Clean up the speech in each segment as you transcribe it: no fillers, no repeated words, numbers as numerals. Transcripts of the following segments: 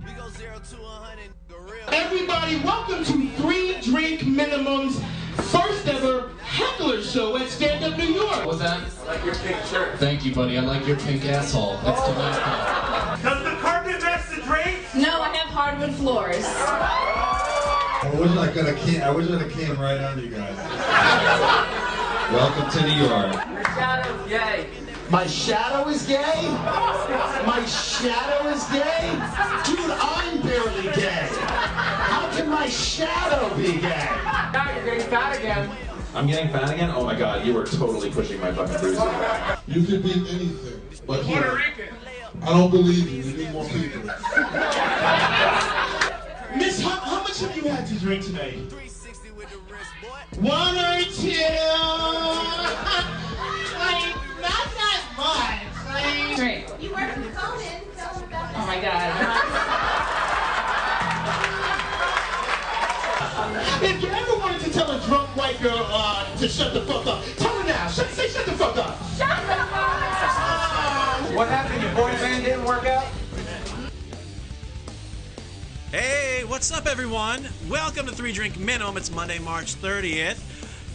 We go 0 to 100, real. Everybody, welcome to 3 Drink Minimum's first ever heckler show at Stand Up New York. What's that? I like your pink shirt. Thank you, buddy. I like your pink asshole. That's delightful. Does the carpet match the drapes? No, I have hardwood floors. I wish I could have came right on you guys. Welcome to New York. Your shadow's gay. My shadow is gay? My shadow is gay? Dude, I'm barely gay. How can my shadow be gay? Now you're getting fat again. I'm getting fat again? Oh my god, you are totally pushing my fucking bruises. You could be anything, but Puerto Rican. I don't believe you. We need more people. Miss, how much have you had to drink today? 360 with the wrist, boy. 1 or 2? Like, not that much. Like, Drink. You work with Conan. Tell him about Oh my God. if you ever wanted to tell a drunk white girl to shut the fuck up, tell her now. Say shut the fuck up. Shut the fuck up! What happened? Your boy band didn't work out? Hey, what's up, everyone? Welcome to 3 Drink Minimum. It's Monday, March 30th.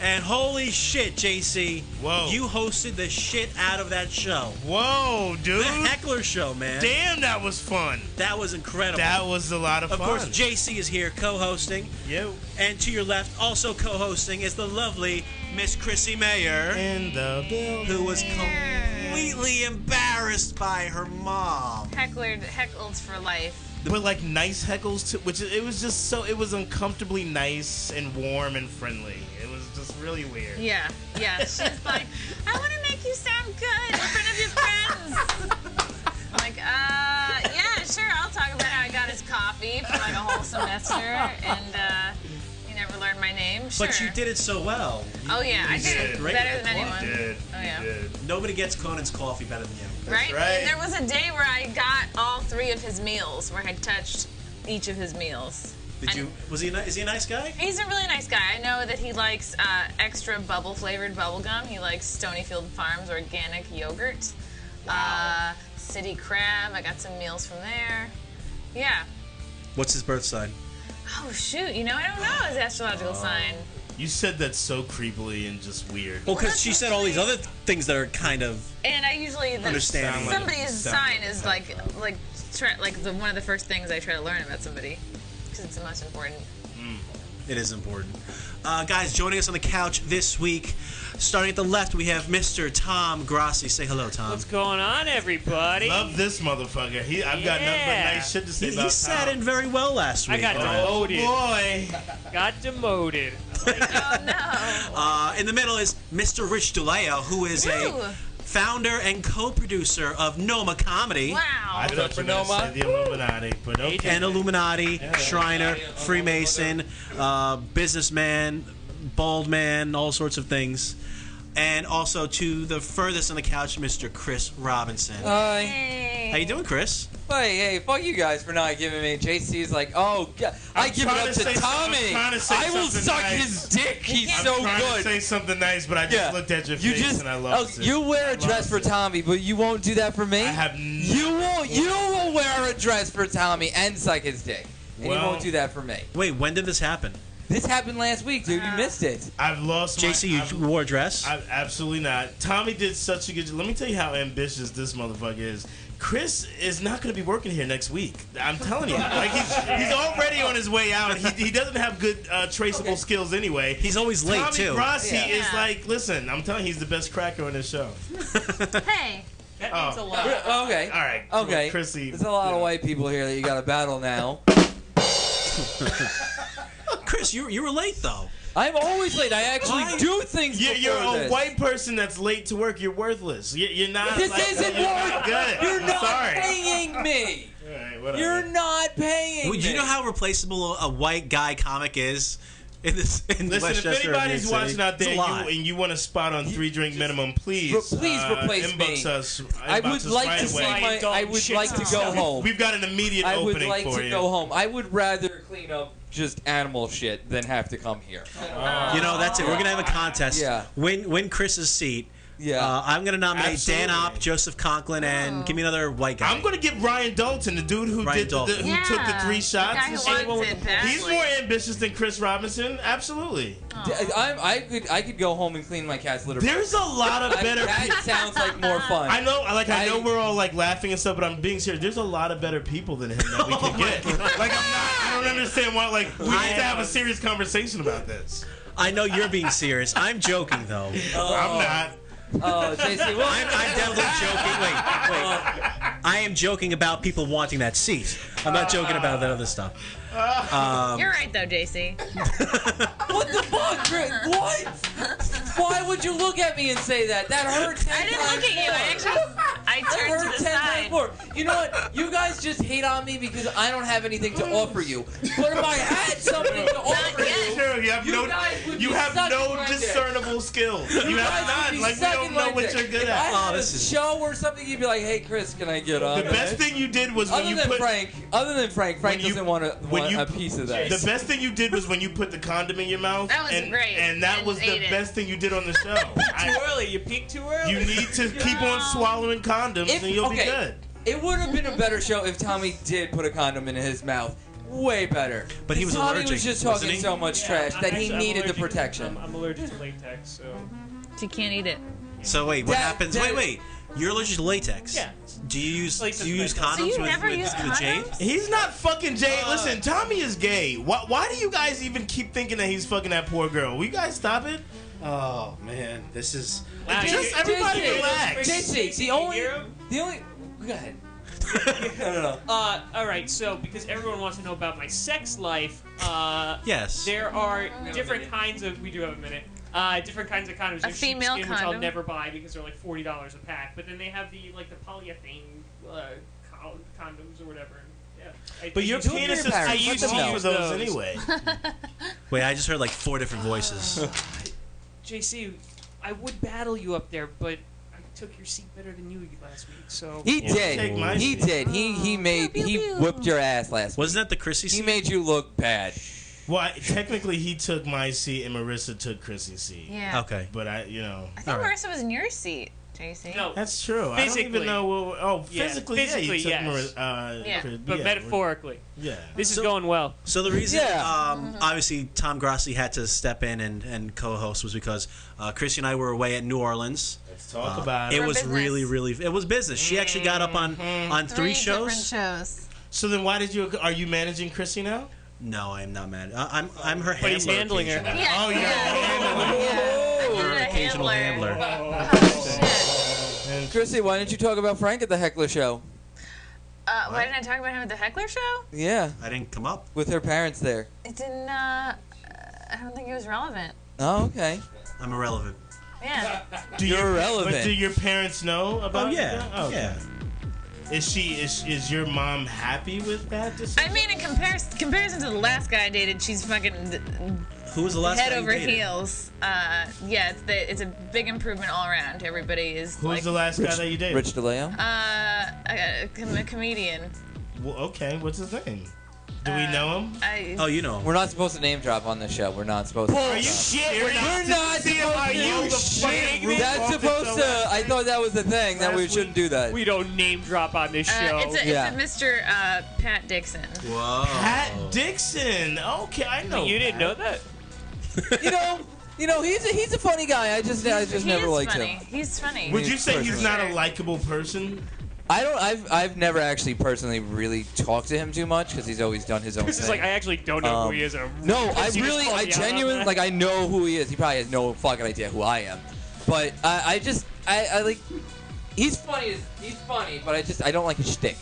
And holy shit, JC. Whoa. You hosted the shit out of that show. Whoa, dude. The heckler show, man. Damn, that was fun. That was incredible. That was a lot of fun. Of course, JC is here co-hosting. Yo. And to your left, also co-hosting, is the lovely Miss Chrissie Mayer. In the building. Who was completely embarrassed by her mom. Heckled for life. But like nice heckles too, which it was just so, it was uncomfortably nice and warm and friendly. It was just really weird. Yeah. She's like, I want to make you sound good in front of your friends. I'm like, yeah, sure, I'll talk about how I got his coffee for like a whole semester, and he never learned my name. Sure. But you did it so well. Oh yeah, I did it great better with than the anyone. You did. Oh yeah. You did. Nobody gets Conan's coffee better than you. Right? right. And there was a day where I got all 3 of his meals, where I touched each of his meals. Did you? Is he a nice guy? He's a really nice guy. I know that he likes extra bubble-flavored bubble gum. He likes Stonyfield Farms organic yogurt. Wow. City Crab. I got some meals from there. Yeah. What's his birth sign? Oh, shoot. I don't know his astrological sign. You said that so creepily and just weird. Well, because she said all these other things that are kind of And I usually... understanding. Somebody's sign is one of the first things I try to learn about somebody. Because it's the most important. It is important. Guys, joining us on the couch this week, starting at the left, we have Mr. Tom Grassi. Say hello, Tom. What's going on, everybody? Love this motherfucker. I've got nothing but nice shit to say about Tom. He sat in very well last week. I got demoted. Oh, boy. Got demoted. Oh, no. In the middle is Mr. Rich DeLeo, who is a founder and co-producer of NoMa Comedy. Wow. I thought you were going to say the Illuminati, but okay. And Illuminati, Shriner, Freemason, businessman, bald man, all sorts of things. And also to the furthest on the couch, Mr. Chris Robinson. Hey. How you doing, Chris? Hey, fuck you guys for not giving me. JC's like, oh, God, I give it up to Tommy. I will suck his dick. He's so good. I'm trying to say something nice, but I just looked at your face and I loved it. You wear a dress for Tommy, but you won't do that for me? I have You will wear a dress for Tommy and suck his dick. And you won't do that for me. Wait, when did this happen? This happened last week, dude. You missed it. I've lost JC, you wore a dress? Absolutely not. Tommy did such a good job. Let me tell you how ambitious this motherfucker is. Chris is not going to be working here next week. I'm telling you. Like he's already on his way out. He doesn't have good traceable skills anyway. He's always late, Tommy too. Grassi is like, listen, I'm telling you, he's the best cracker on this show. Hey. That means a lot. Okay. All right. Okay. Chrissy. There's a lot of white people here that you got to battle now. Chris, you were late, though. I'm always late. I actually do things before You're a this. white person that's late to work. You're worthless. You're not. This like, isn't you're work. not good. You're I'm not sorry. paying me. All right, whatever. You're not paying me. Do you know how replaceable a white guy comic is? In Listen, Westchester, if anybody's watching out there and you want a spot on 3 Drink Minimum, please replace inbox me. us. I would like to see I would like to go home. We've got an immediate opening for you. I would like to go home. I would rather clean up just animal shit than have to come here. You know, that's it. We're gonna have a contest. Yeah. Win Chris's seat. Yeah. I'm gonna nominate Absolutely. Dan Opp, Joseph Conklin, and give me another white guy. I'm gonna give Ryan Dalton, the dude who Ryan took Dalton. the 3 shots. guy and who shit. wants it badly. He's more ambitious than Chris Robinson. Absolutely. I could go home and clean my cat's litter box. There's a lot of better. That sounds like more fun. I know we're all like laughing and stuff, but I'm being serious. There's a lot of better people than him that we can get. Like I don't understand why. Like we need to have a serious conversation about this. I know you're being serious. I'm joking though. I'm not. Oh, JC, well, I'm definitely joking. Wait. I am joking about people wanting that seat. I'm not joking about that other stuff. You're right though, JC. What the fuck, Chris? What? Why would you look at me and say that? That hurt 10 I didn't look at you. I turned to the side. more. You know what? You guys just hate on me because I don't have anything to offer you. But if I had something to offer you, Sure, you have no discernible skills. You have none. Like we don't know what you're good if I at. had a show or something, you'd be like, "Hey, Chris, can I get on?" The best thing you did was when you put Other than Frank doesn't want a piece of that. The best thing you did was when you put the condom in your mouth. That was great. And that was the best thing you did on the show. Too early. You peaked too early. You need to keep on swallowing condoms and you'll be good. It would have been a better show if Tommy did put a condom in his mouth. Way better. But he was Tommy allergic, was just wasn't talking he? so much trash that he needed the protection. I'm allergic to latex, so. You can't eat it. So wait, what happens? Wait. You're allergic to latex. Yeah. Do you use condoms So you with never use with Jade? condoms? He's not fucking Jay. Listen, Tommy is gay. Why do you guys even keep thinking that he's fucking that poor girl? Will you guys stop it? Oh man, this is. Just everybody relax. JC, the only. Go ahead. No. All right. So, because everyone wants to know about my sex life, Yes. there are different kinds of. We do have a minute. Different kinds of condoms. There's female sheepskin, which I'll condom? never buy because they're like $40 a pack. But then they have the polyethylene condoms or whatever. Yeah. But your penis is I too used small to for use those anyway. Wait, I just heard like 4 different voices. JC, I would battle you up there, but I took your seat better than you last week. So He Take did. my He seat. did. He whipped your ass last week. Wasn't that the Chrissy He seat? made you look bad. Well, technically he took my seat and Marissa took Chrissy's seat. Yeah. Okay. But I think All right. Marissa was in your seat, JC. no, that's true. I don't even Physically. know. Physically, yeah, you took yes. Marissa. Yeah. Chris- but yeah, metaphorically, Yeah. this is going well. So the reason, Yeah. obviously, Tom Grassi had to step in and co-host was because Chrissy and I were away at New Orleans. Let's talk about It it. was business. really, it was business. She actually got up on 3 shows. different shows. So then, are you managing Chrissy now? No, I am not mad. I'm her handler. But he's handling her. occasionally. Yeah. Oh, yeah. Yeah. Her You're a occasional handler. Oh, shit. Chrissy, why didn't you talk about Frank at the Heckler show? Why didn't I talk about him at the Heckler show? Yeah, I didn't come up. with her parents there. It didn't, I don't think it was relevant. Oh, okay. I'm irrelevant. Yeah. You're irrelevant. But do your parents know about yeah. that? Oh, Yeah. Is your mom happy with that decision? I mean, in comparison to the last guy I dated, she's fucking Who was the last head guy you over dated? heels. Yeah, it's a big improvement all around. Everybody is Who's like the last guy that you dated? Rich DeLeo? a comedian. Well, okay, what's his name? Do we know him? Oh, you know. We're not supposed to name drop on this show. We're not supposed to. Are you shit? We're not supposed to. That's supposed to. I thought that was the thing that we shouldn't do that. We don't name drop on this show. It's a Mr. Pat Dixon. Whoa. Pat Dixon. Okay, I know. You didn't know that? You know, he's a funny guy. I just never liked funny. him. He's funny. Would you say he's not a likable person? I've never actually personally really talked to him too much because he's always done his own This thing. is like I actually don't know who he is. No, I genuinely like I know who he is. He probably has no fucking idea who I am, but I like he's funny. He's funny, but I don't like his shtick.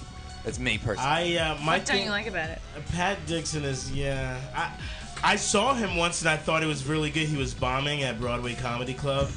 That's me personally. What don't you like about it? Pat Dixon is I saw him once and I thought it was really good. He was bombing at Broadway Comedy Club.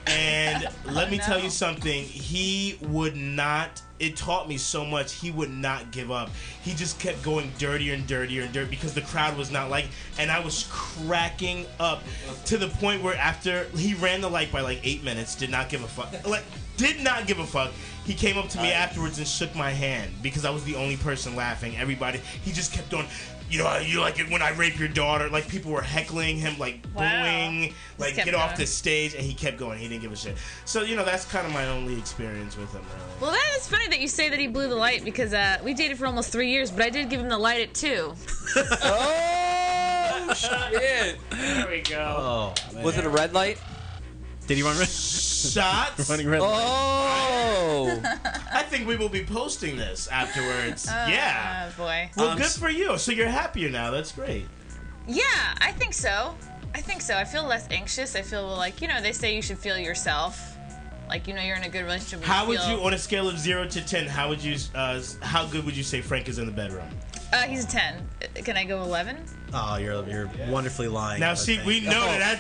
And let me tell you something. He would not. It taught me so much. He would not give up. He just kept going dirtier and dirtier and dirtier because the crowd was not like. And I was cracking up to the point where after he ran the light by like 8 minutes, did not give a fuck. Like, did not give a fuck. he came up to me afterwards and shook my hand because I was the only person laughing. Everybody, he just kept on. You know, you like it when I rape your daughter. Like, people were heckling him, like, booing, like, get off the stage, and he kept going. He didn't give a shit. So, you know, that's kind of my only experience with him, really. Well, that is funny that you say that he blew the light because we dated for almost 3 years, but I did give him the light at 2. Oh, shit. There we go. Oh, man. Was it a red light? Did he run red? Shots? Running red light. Oh. I think we will be posting this afterwards. Yeah. Oh, boy. Well, good for you. So you're happier now. That's great. Yeah, I think so. I feel less anxious. I feel like, you know, they say you should feel yourself. Like, you know, you're in a good relationship. How would you, on a scale of 0 to 10, how good would you say Frank is in the bedroom? He's a 10. Can I go 11? Oh, you're wonderfully lying. Now, see, we know that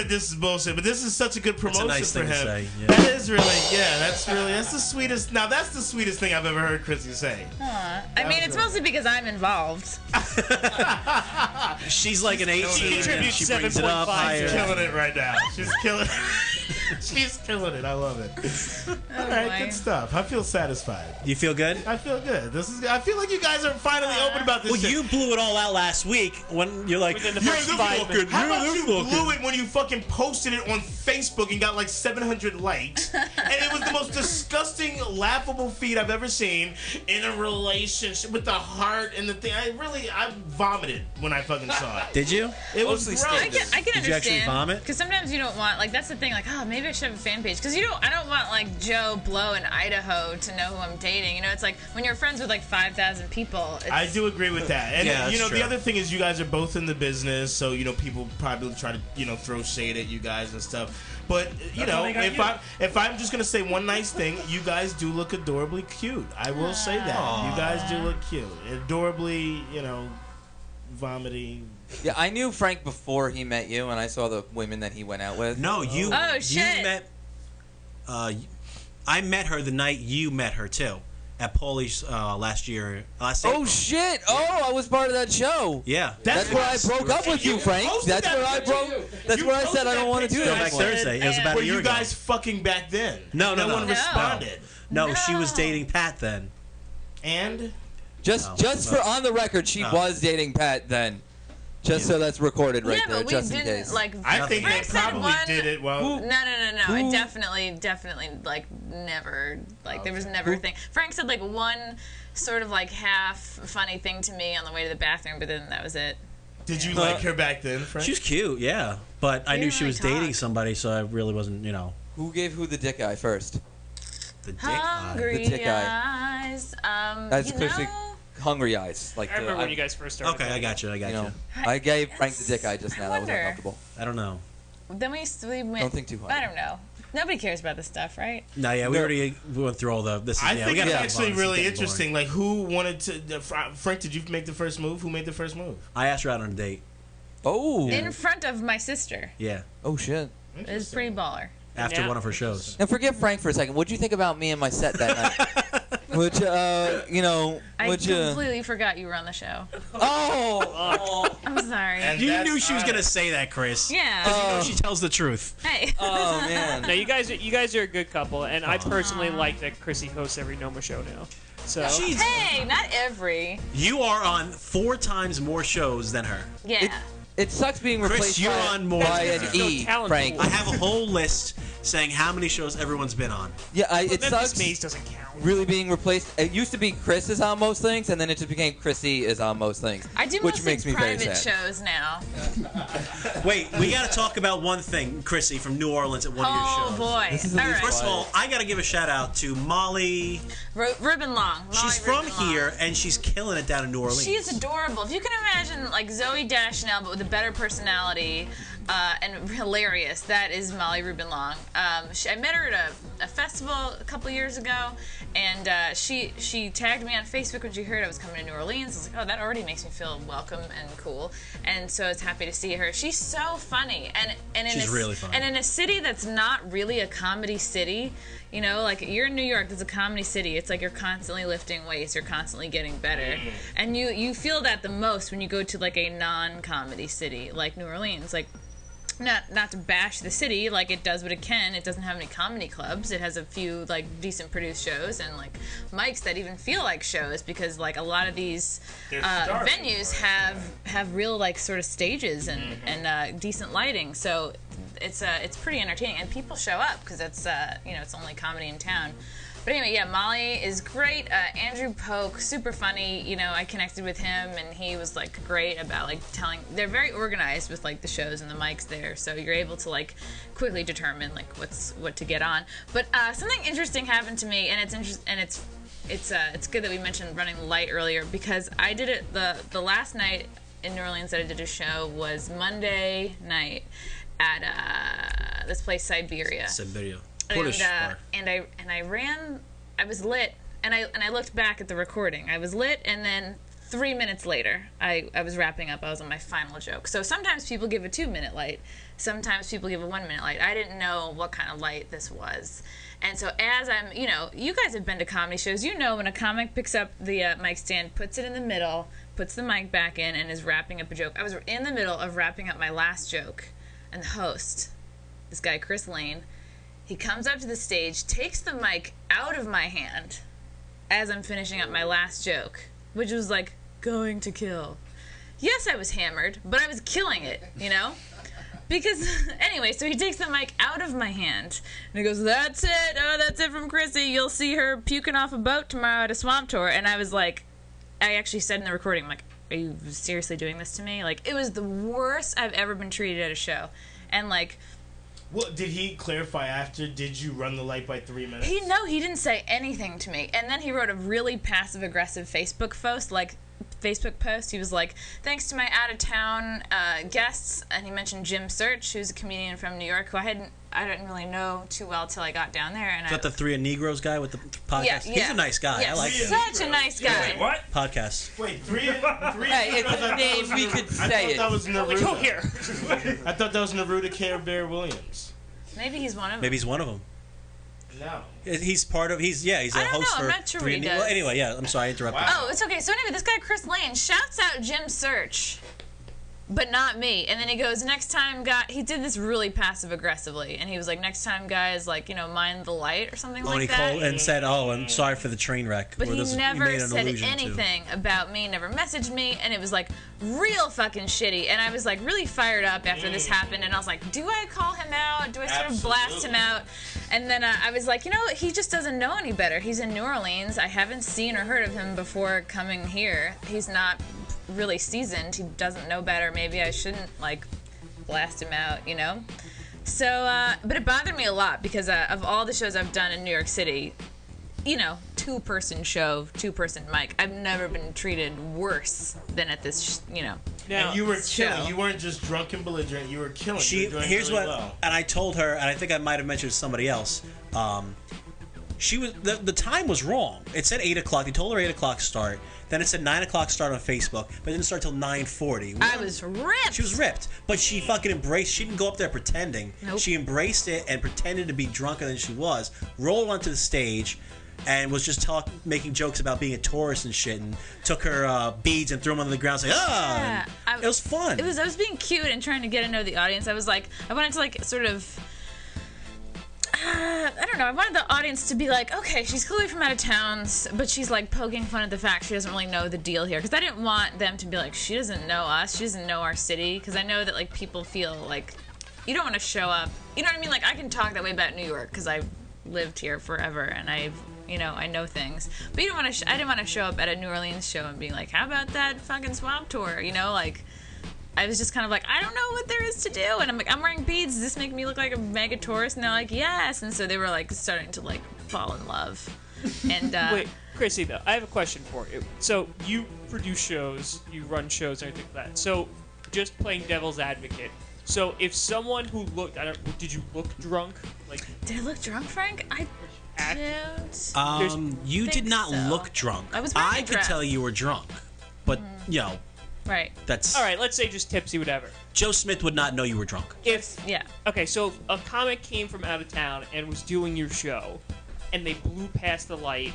this is bullshit, but this is such a good promotion nice for thing to him. say, yeah. That is really, that's the sweetest. Now, that's the sweetest thing I've ever heard Chrissie say. I mean, it's mostly because I'm involved. She's like an 18. and she brings it up. She's killing it right now. She's killing it. She's killing it. I love it. All right, good stuff. I feel satisfied. You feel good? I feel good. I feel like you guys are finally open about this. Well, you blew it all out last week when you're like, How about you blew it when you fucking posted it on Facebook and got like 700 likes? And it was the most disgusting, laughable feed I've ever seen in a relationship with the heart and the thing. I vomited when I fucking saw it. Did you? It was gross. I can understand. Did you actually vomit? Because sometimes you don't want, like, that's the thing, like, oh, maybe I should have a fan page. Because I don't want, like, Joe Blow in Idaho to know who I'm dating. You know, it's like when you're friends with, like, 5,000 people. I do agree with that. And, Yeah, you know, true. the other thing is you guys are both in the business, so, you know, people probably try to, you know, throw shade at you guys and stuff. But, you know, if I'm just going to say one nice thing, you guys do look adorably cute. I will say that. Aww. You guys do look cute. Adorably, you know, vomiting. Yeah, I knew Frank before he met you, and I saw the women that he went out with. No, you. Oh, shit. You met. I met her the night you met her too, at Paulie's last April. Oh shit! Oh, I was part of that show. Yeah. That's where I broke up with you, Frank. That's where I broke. That's where I said I don't want to do Go that. back Thursday. It was about Were a year you ago. guys fucking back then? No one responded. No, she was dating Pat then. And just for on the record, she was dating Pat then. Just so that's recorded right there, but we just in didn't, case. like, I think they Frank said probably did it well. No. I definitely, like, never, like, there was never a thing. Frank said, like, one sort of, like, half funny thing to me on the way to the bathroom, but then that was it. Did you like her back then, Frank? She was cute, yeah. But I knew she was really dating somebody, so I really wasn't, you know. Who gave who the dick eye first? The dick Hungry The dick eye. eyes. That's you Chrissie. know, Hungry eyes. Like I remember when you guys first started. Okay, I got you. you know, I gave Frank the dick eye just now. That was wonder. uncomfortable. I don't know. Then we went. Don't think too hard. I don't know. Nobody cares about this stuff, right? No, yeah, we already went through all the. This is, I yeah, think we it's gotta actually move on. This is really getting interesting. Like, who wanted to? Frank, did you make the first move? Who made the first move? I asked her out on a date. Oh. In front of my sister. Yeah. Oh shit. It was pretty baller. After one of her shows. And forget Frank for a second. What'd you think about me and my set that night? Which, you know, I completely forgot you were on the show. Oh, I'm sorry. You knew she was gonna say that, Chris. Yeah. 'Cause you know she tells the truth. Hey. Oh man. No, you guys are a good couple, and I personally like that Chrissie hosts every Noma show now. So Hey, not every. You are on 4 times more shows than her. Yeah. It sucks being replaced Chris, you're on more. by an E, Frank. I have a whole list saying how many shows everyone's been on. Yeah, it sucks. Maze doesn't count. Really being replaced. It used to be Chris is on most things, and then it just became Chrissie is on most things. I do which mostly makes me very private sad. shows now. Wait, we got to talk about one thing, Chrissie, from New Orleans at one of your shows. Oh boy! All right. First of all, I got to give a shout out to Molly. Ribbon Long. She's from here, and she's killing it down in New Orleans. She's adorable. If you can imagine, like Zoe Deschanel, but with a better personality and hilarious, that is Molly Rubin Long. I met her at a festival a couple years ago, and she tagged me on Facebook when she heard I was coming to New Orleans. I was like, oh, that already makes me feel welcome and cool. And so I was happy to see her. She's so funny, and She's really funny. And in a city that's not really a comedy city. You know, like, you're in New York, it's a comedy city. It's like you're constantly lifting weights, you're constantly getting better. And you feel that the most when you go to, like, a non-comedy city, like New Orleans. Like, not to bash the city, like it does what it can. It doesn't have any comedy clubs. It has a few like decent produced shows and like mics that even feel like shows, because like a lot of these venues have real like sort of stages and decent lighting. So it's pretty entertaining, and people show up because it's it's only comedy in town. But anyway, yeah, Molly is great. Andrew Polk, super funny. I connected with him, and he was like great about like telling. They're very organized with like the shows and the mics there, so you're able to like quickly determine like what to get on. But something interesting happened to me, and it's good that we mentioned running light earlier, because I did it the last night in New Orleans that I did a show was Monday night at this place Siberia. Polish bar. And I ran. I was lit, and I looked back at the recording. I was lit, and then 3 minutes later, I was wrapping up. I was on my final joke. So sometimes people give a 2-minute light. Sometimes people give a 1-minute light. I didn't know what kind of light this was. And so as I'm, you guys have been to comedy shows. You know when a comic picks up the mic stand, puts it in the middle, puts the mic back in, and is wrapping up a joke. I was in the middle of wrapping up my last joke, and the host, this guy Chris Lane, he comes up to the stage, takes the mic out of my hand as I'm finishing up my last joke, which was like, going to kill. Yes, I was hammered, but I was killing it, Because, anyway, so he takes the mic out of my hand, and he goes, that's it. Oh, that's it from Chrissie. You'll see her puking off a boat tomorrow at a swamp tour. And I was like, I actually said in the recording, I'm like, are you seriously doing this to me? Like, it was the worst I've ever been treated at a show. And, like... Well, did he clarify after? Did you run the light by 3 minutes? He didn't say anything to me. And then he wrote a really passive-aggressive Facebook post. He was like, thanks to my out-of-town guests, and he mentioned Jim Search, who's a comedian from New York, who I didn't really know too well till I got down there. And is that the Three Negroes guy with the podcast? Yeah. He's a nice guy. Yeah, I like him. Such a nice guy. Wait, what? Podcast. Wait, three Hey, it's a name we could say it. I thought that was Neruda. Go here. I thought that was Neruda Care Bear Williams. Maybe he's one of them. Maybe he's one of them. No. He's part of. He's a host for. I'm not sure what he does. Well, anyway, yeah. I'm sorry, I interrupted. Oh, it's okay. So anyway, this guy Chris Lane shouts out Jim Search, but not me. And then he goes, next time, guy. He did this really passive aggressively, and he was like, next time, guys, like mind the light or something like that. Called and said, "Oh, I'm sorry for the train wreck." But he never said anything about me. Never messaged me, and it was like real fucking shitty. And I was like really fired up after this happened, and I was like, do I call him out? Do I sort of blast him out? And then I was like, he just doesn't know any better. He's in New Orleans. I haven't seen or heard of him before coming here. He's not really seasoned. He doesn't know better. Maybe I shouldn't blast him out, So, but it bothered me a lot because of all the shows I've done in New York City, 2-person show, 2-person mic. I've never been treated worse than at this, Now, and you were killing. show. You weren't just drunk and belligerent. You were killing. Here's really what, well. and I told her, and I think I might have mentioned to somebody else. She was the time was wrong. It said 8 o'clock. They told her 8 o'clock start. Then it said 9 o'clock start on Facebook, but it didn't start till 9:40. I was ripped. She was ripped, but she fucking embraced. She didn't go up there pretending. Nope. She embraced it and pretended to be drunker than she was. Rolled onto the stage, and was just making jokes about being a tourist and shit, and took her beads and threw them on the ground, saying, "Ah!" Yeah, it was fun. I was being cute and trying to get to know the audience. I was like, I wanted to sort of. I don't know. I wanted the audience to be like, okay, she's clearly from out of town, but she's poking fun at the fact she doesn't really know the deal here. Because I didn't want them to be like, she doesn't know us, she doesn't know our city. Because I know that people feel like you don't want to show up. You know what I mean? I can talk that way about New York because I've lived here forever and I know things. But you don't want to. I didn't want to show up at a New Orleans show and be like, how about that fucking swamp tour? I was just kind of like, I don't know what there is to do. And I'm like, I'm wearing beads. Does this make me look like a mega tourist? And they're like, yes. And so they were starting to fall in love. And wait, Chrissie, though, I have a question for you. So you produce shows, you run shows, and everything like that. So just playing devil's advocate. So if someone who looked, did you look drunk? Did I look drunk, Frank? I don't. You did not look drunk. I was wearing a could dress. tell you were drunk, but Right. That's all right. Let's say just tipsy, whatever. Joe Smith would not know you were drunk. Okay, so a comic came from out of town and was doing your show, and they blew past the light,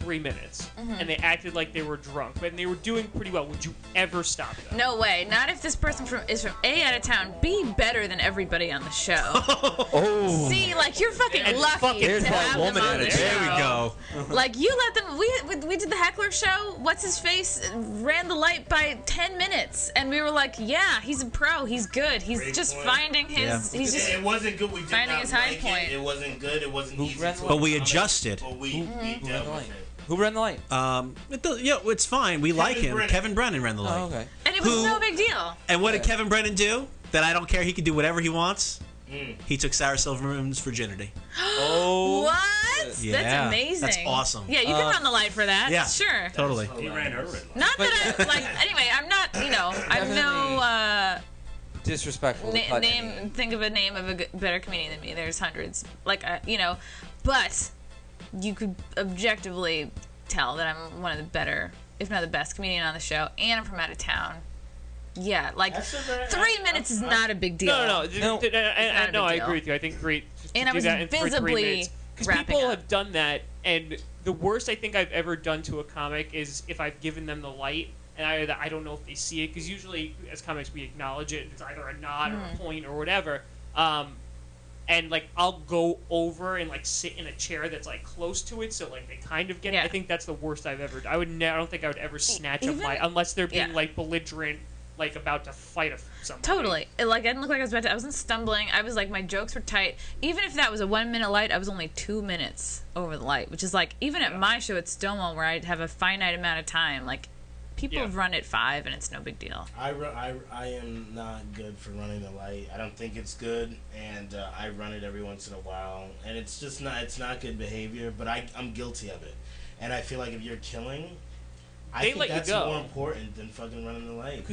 3 minutes, and they acted like they were drunk, but they were doing pretty well. Would you ever stop them? No way. Not if this person is from A, out of town, B, better than everybody on the show. Oh. C, like, you're fucking And lucky fucking to Here's my have them woman on the attitude. show. There we go. Like, you let them. We did the heckler show. What's his face ran the light by 10 minutes, and we were like, yeah, he's a pro. He's good. He's Great just point. finding his. He's just. It wasn't good. We did finding not his high like point. It wasn't good. It wasn't easy. ran the to light? But we accommodate, adjusted. But we dealt with it. Who ran the light? It's fine. We like him. Brennan. Kevin Brennan ran the light. Oh, okay. And it was Who- no big deal. And what did Kevin Brennan do? That I don't care. He can do whatever he wants. He took Sarah Silverman's virginity. Oh. What? Yeah. That's amazing. That's awesome. Yeah, you can run the light for that. Yeah. Sure. Totally. He ran her red light. Not that I like. Anyway, I'm not. I'm no. Disrespectful. to touch Name. Think of a name of a better comedian than me. There's hundreds. Like but you could objectively tell that I'm one of the better, if not the best, comedian on the show, and I'm from out of town. Yeah, like 3 minutes is not a big deal. No. not a No, big I deal. agree with you. I think great. And I was visibly because wrapping people up. have done that, and the worst I think I've ever done to a comic is if I've given them the light. And I don't know if they see it, because usually as comics we acknowledge it. It's either a nod or a point or whatever. And like I'll go over and like sit in a chair that's like close to it, so like they kind of get it. I think that's the worst I've ever done. I don't think I would ever snatch a light unless they're being like belligerent, like about to fight something. Totally. Like I didn't look like I was about to. I wasn't stumbling. I was like, my jokes were tight. Even if that was a 1 minute light, I was only 2 minutes over the light, which is like even at my show at Stonewall where I have a finite amount of time, like. People have run it 5, and it's no big deal. I am not good for running the light. I don't think it's good, and I run it every once in a while, and it's just not. It's not good behavior, but I'm guilty of it, and I feel like if you're killing, I think that's more important than fucking running the light.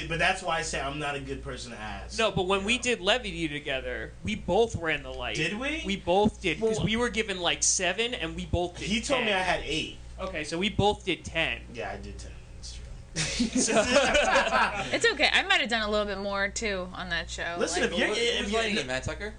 But that's why I say I'm not a good person to ask. No, but when we did Levity together, we both ran the light. Did we? We both did, because we were given like 7, and we both did. He told 10. me I had 8. Okay, so we both did 10. Yeah, I did 10. It's okay. I might have done a little bit more too on that show. Listen, like, if you're Matt Tucker.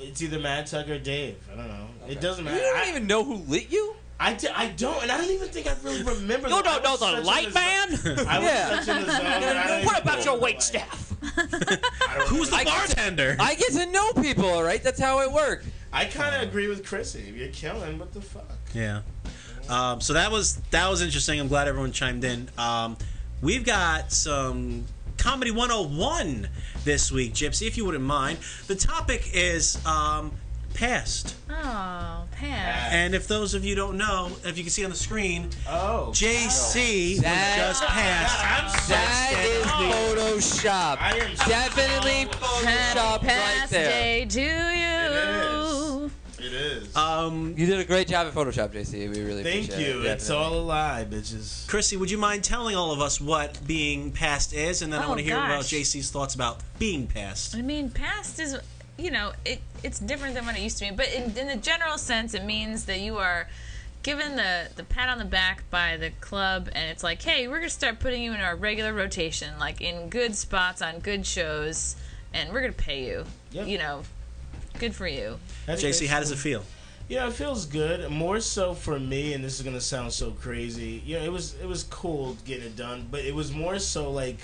It's either Matt Tucker or Dave. I don't know. Okay. It doesn't matter. You don't even know who lit you. I don't, and I don't even think I really remember. You don't know the light man? I was such in the zone. What about your wait staff? Who's the bartender? I get to know people, all right? That's how it worked. I kind of agree with Chrissie. If you're killing, what the fuck? Yeah. So that was interesting. I'm glad everyone chimed in. We've got some Comedy 101 this week, Gypsy, if you wouldn't mind. The topic is past. Oh, past. And if those of you don't know, if you can see on the screen, JC That- just passed. That is Photoshop. I am Definitely Photoshop right Past there. day to you. It is. You did a great job at Photoshop, JC. We really Thank appreciate you. it. It's all a lie, bitches. Chrissy, would you mind telling all of us what being past is? And then I Oh, want to hear about gosh. JC's thoughts about being past. I mean, past is, it's different than what it used to be. But in the general sense, it means that you are given the pat on the back by the club, and it's like, hey, we're going to start putting you in our regular rotation, like in good spots on good shows, and we're going to pay you. Yep. Good for you. JC, how does it feel? Yeah, it feels good. More so for me, and this is gonna sound so crazy. It was cool getting it done, but it was more so like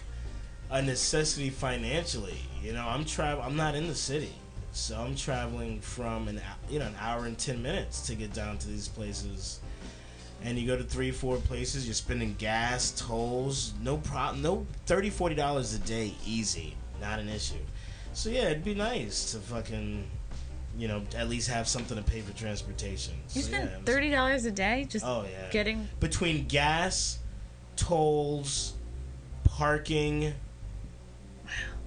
a necessity financially. I'm not in the city, so I'm traveling from an hour and 10 minutes to get down to these places. And you go to 3-4 places, you're spending gas, tolls, no problem, no $30-$40 a day, easy, not an issue. So yeah, it'd be nice to fucking. At least have something to pay for transportation. You spend $30 a day just getting... Between gas, tolls, parking...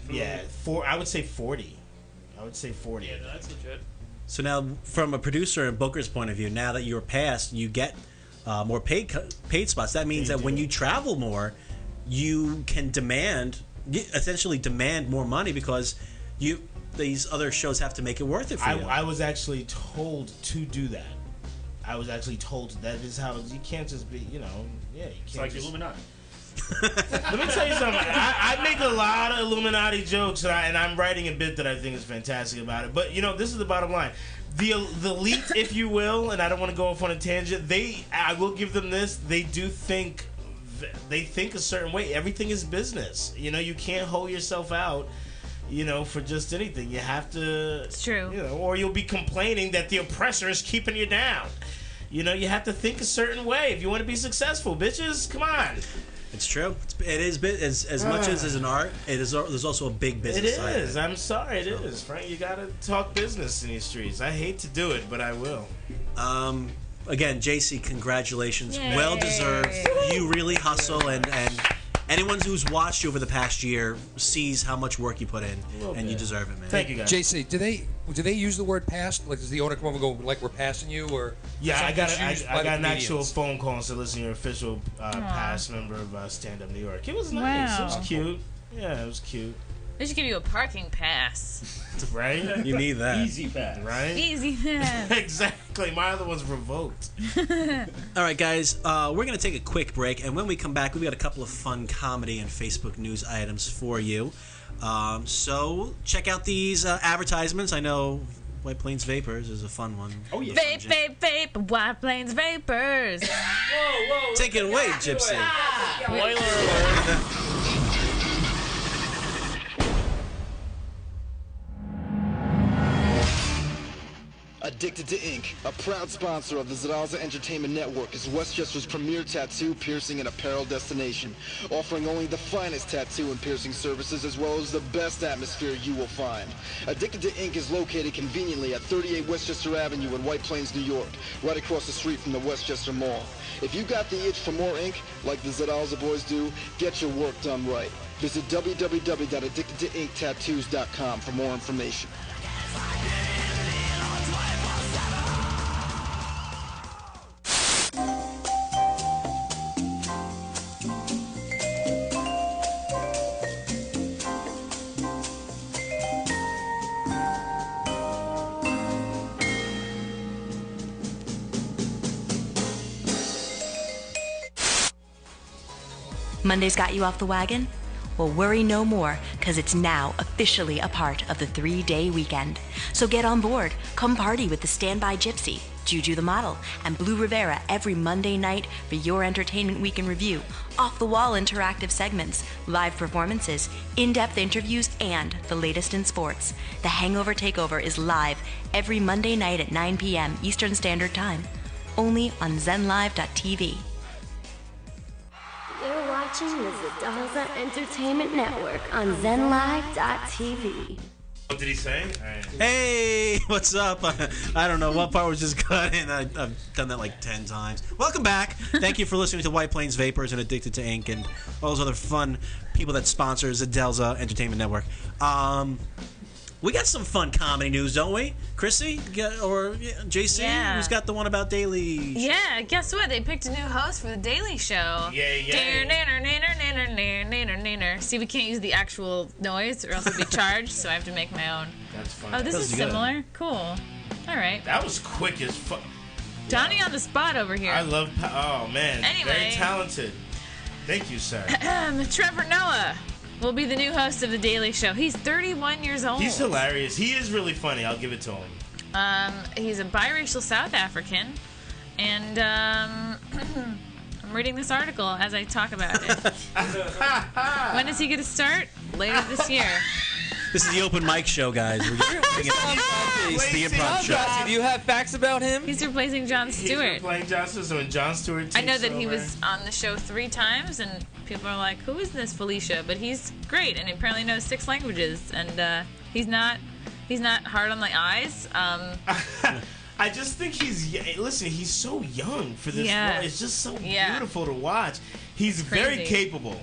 Yeah, I would say 40. Yeah, that's legit. So now, from a producer and booker's point of view, now that you're past, you get more paid spots. That means that when you travel more, you can essentially demand more money because these other shows have to make it worth it for you. I was actually told to do that. I was actually told that is how you can't just be, you can't. It's like Illuminati. Let me tell you something. I make a lot of Illuminati jokes, and I'm writing a bit that I think is fantastic about it. But this is the bottom line. the elite, if you will, and I don't want to go off on a tangent. I will give them this. They do think. They think a certain way. Everything is business. You know, you can't hold yourself out. You know, for just anything. You have to. It's true. You know, or you'll be complaining that the oppressor is keeping you down. You know, you have to think a certain way if you want to be successful, bitches. Come on. It's true. It is as much as it's an art. There's also a big business side. It is. I'm sorry, it is. Frank, you gotta talk business in these streets. I hate to do it, but I will. Again, JC, congratulations. Yay. Well deserved. You really hustle, and anyone who's watched you over the past year sees how much work you put in, and you deserve it, man. Thank you, guys. JC, do they use the word "passed"? Like, does the owner come over and go, like, "We're passing you," or? Yeah, I got an actual comedians? phone call and said, "Listen, you're an official past member of Stand Up New York." It was nice. Wow. It was cute. Yeah, it was cute. They should give you a parking pass. Right? You need that. Easy pass. Right? Easy pass. Exactly. My other one's revoked. All right, guys, we're going to take a quick break, and when we come back, we've got a couple of fun comedy and Facebook news items for you. So check out these advertisements. I know White Plains Vapors is a fun one. Oh, yeah. Vape, White Plains Vapors. Whoa. Take it away, Gypsy. Spoiler alert. Addicted to Ink, a proud sponsor of the Zaraza Entertainment Network, is Westchester's premier tattoo, piercing, and apparel destination, offering only the finest tattoo and piercing services as well as the best atmosphere you will find. Addicted to Ink is located conveniently at 38 Westchester Avenue in White Plains, New York, right across the street from the Westchester Mall. If you got the itch for more ink, like the Zaraza boys do, get your work done right. Visit www.addictedtoinktattoos.com for more information. Monday's got you off the wagon? Well, worry no more, because it's now officially a part of the 3-day weekend. So get on board. Come party with the Standby Gypsy, Juju the Model, and Blue Rivera every Monday night for your Entertainment Week in Review, off-the-wall interactive segments, live performances, in-depth interviews, and the latest in sports. The Hangover Takeover is live every Monday night at 9 p.m. Eastern Standard Time, only on ZenLive.tv. You're watching the Zaraza Entertainment Network on ZenLive.tv. What did he say? Hey, what's up? I don't know what part was just cut in. I've done that like 10 times. Welcome back. Thank you for listening to White Plains Vapors and Addicted to Ink and all those other fun people that sponsor Zadelza Entertainment Network. We got some fun comedy news, don't we? Chrissie? Or JC? Yeah. Who's got the one about Daily? Yeah, guess what? They picked a new host for The Daily Show. Yay. See, we can't use the actual noise or else we'll be charged, so I have to make my own. That's funny. Oh, this is similar? Cool. All right. That was quick as fuck. Donnie on the spot over here. I love... Oh, man. Anyway. Very talented. Thank you, sir. Trevor Noah will be the new host of The Daily Show. He's 31 years old. He's hilarious. He is really funny. I'll give it to him. He's a biracial South African, and I'm reading this article as I talk about it. When is he going to start? Later this year. This is the open mic show, guys. We're it's the improv show. Do you have facts about him? He's replacing Jon Stewart. He's replacing Jon Stewart, so when Jon Stewart I know that takes he over- was on the show 3 times, and people are like, who is this Felicia? But he's great, and he apparently knows 6 languages, and he's not hard on the eyes. I just think listen, he's so young for this role. It's just so beautiful to watch. He's very capable,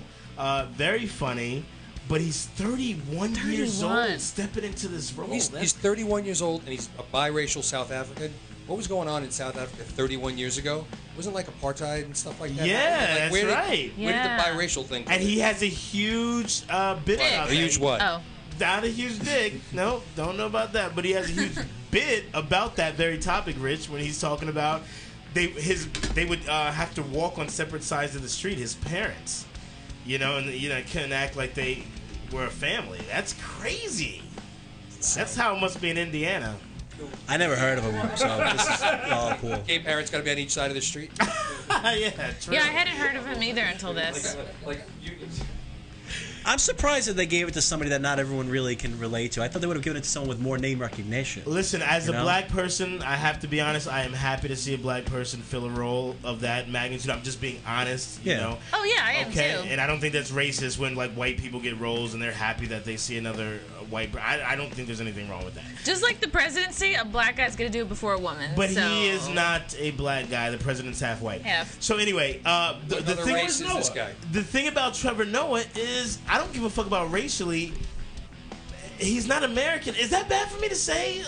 very funny, but he's 31 years old stepping into this role. He's 31 years old, and he's a biracial South African. What was going on in South Africa 31 years ago? Wasn't like apartheid and stuff like that? Yeah, like, that's right. Where did the biracial thing come And in? he has a huge bit about A huge what? Oh. Not a huge dick. No, don't know about that. But he has a huge bit about that very topic, Rich, when he's talking about they would have to walk on separate sides of the street, his parents. And couldn't act like they were a family. That's crazy. That's how it must be in Indiana. I never heard of him, so this is all cool. Gay parents got to be on each side of the street. Yeah, true. Yeah, I hadn't heard of him either until this. I'm surprised that they gave it to somebody that not everyone really can relate to. I thought they would have given it to someone with more name recognition. Listen, as a black person, I have to be honest. I am happy to see a black person fill a role of that magnitude. I'm just being honest, you know. Oh yeah, I am too. And I don't think that's racist when like white people get roles and they're happy that they see another white. I don't think there's anything wrong with that. Just like the presidency, a black guy's gonna do it before a woman. But so. he is not a black guy. The president's half white. Half. So anyway, the thing race is this guy? The thing about Trevor Noah is I don't give a fuck about racially. He's not American. Is that bad for me to say?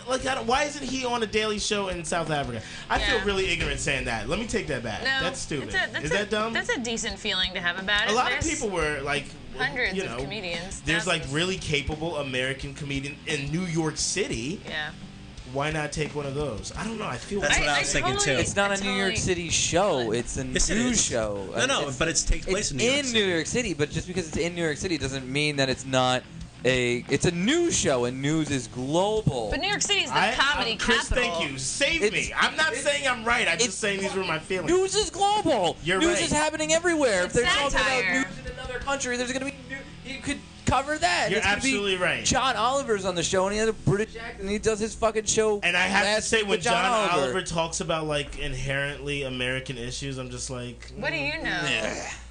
Like why isn't he on a Daily Show in South Africa? I feel really ignorant saying that. Let me take that back. No, that's stupid. Is that dumb? That's a decent feeling to have about it. A lot of people were like. Hundreds of comedians. There's like really capable American comedians in New York City. Yeah. Why not take one of those? I don't know. I feel that's what I was thinking too. It's not a New York City show. It's a news show. No, but it takes place in New York City. New York City, but just because it's in New York City doesn't mean that it's not it's a news show, and news is global. But New York City is the comedy Chris, capital. thank you. Save me. I'm not saying I'm right. I'm just saying these were my feelings. News is global. You're news right. is happening everywhere. It's if they're talking satire. about news in another country, there's going to be you could cover that. You're It's gonna absolutely be right. John Oliver's on the show, and he has a British accent, and he does his fucking show. And I have to last say, week when with John Oliver talks about like inherently American issues, I'm just like, What do you know?